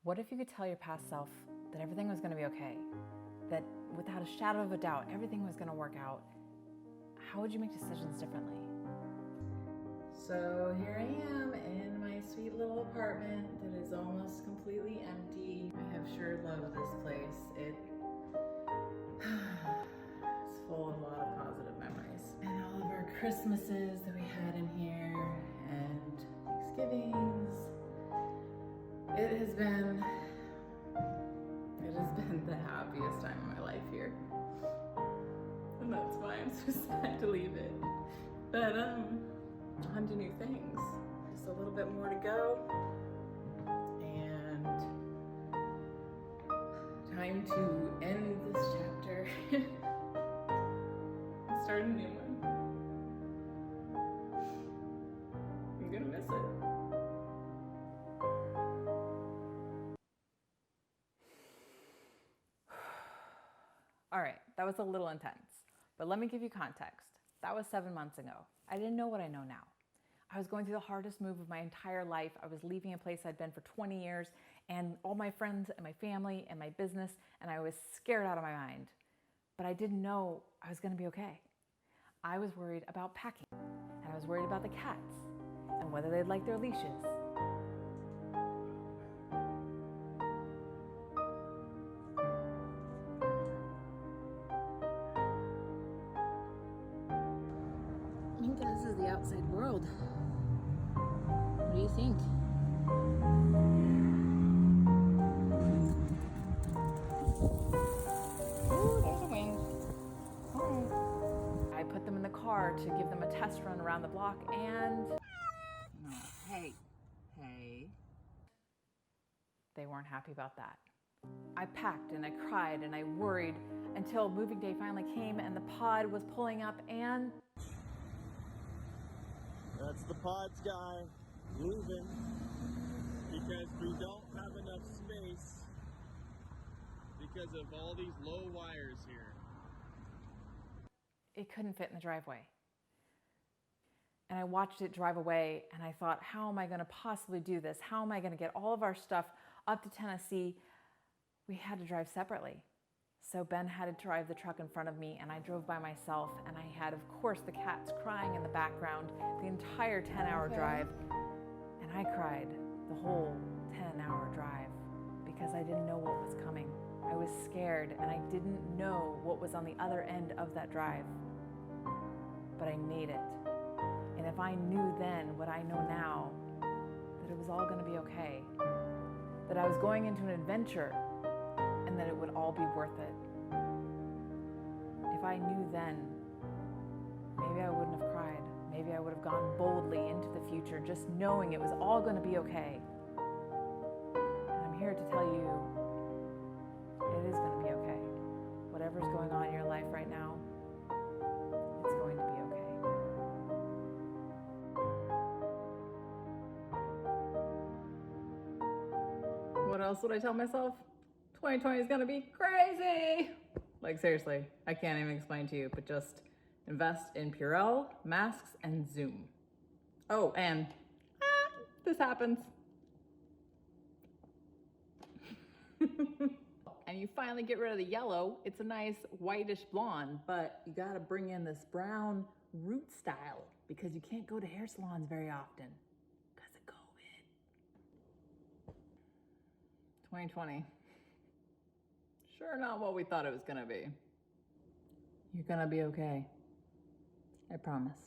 What if you could tell your past self that everything was going to be okay? That without a shadow of a doubt, everything was going to work out? How would you make decisions differently? So here I am in my sweet little apartment that is almost completely empty. I have sure loved this place. It's full of a lot of positive memories. And all of our Christmases that we had in here and Thanksgivings. It has been the happiest time of my life here. And that's why I'm so sad to leave it. But on to new things. Just a little bit more to go. And time to end this chapter and start a new one. I'm gonna miss it. All right, that was a little intense, but let me give you context. That was 7 months ago. I didn't know what I know now. I was going through the hardest move of my entire life. I was leaving a place I'd been for 20 years and all my friends and my family and my business, and I was scared out of my mind. But I didn't know I was gonna be okay. I was worried about packing, and I was worried about the cats and whether they'd like their leashes. I think this is the outside world. What do you think? Ooh, there's a wing. Oh. I put them in the car to give them a test run around the block, and No. Hey. they weren't happy about that. I packed and I cried and I worried until moving day finally came and the pod was pulling up, and That's the pods guy moving because we don't have enough space because of all these low wires here. it couldn't fit in the driveway. And I watched it drive away and I thought, how am I going to possibly do this? How am I going to get all of our stuff up to Tennessee? We had to drive separately. So Ben had to drive the truck in front of me and I drove by myself, and I had, of course, the cats crying in the background the entire 10-hour drive. And I cried the whole 10-hour drive because I didn't know what was coming. I was scared and I didn't know what was on the other end of that drive. But I made it. And if I knew then what I know now, that it was all going to be okay, that I was going into an adventure and that it would all be worth it. If I knew then, maybe I wouldn't have cried. Maybe I would have gone boldly into the future, just knowing it was all going to be okay. And I'm here to tell you, it is going to be okay. Whatever's going on in your life right now, it's going to be okay. What else would I tell myself? 2020 is gonna be crazy. Like, seriously, I can't even explain to you, but just invest in Purell, masks, and Zoom. Oh, and this happens. And you finally get rid of the yellow. It's a nice whitish blonde, but you gotta bring in this brown root style because you can't go to hair salons very often because of COVID. 2020. Sure not what we thought it was gonna be. You're gonna be okay. I promise.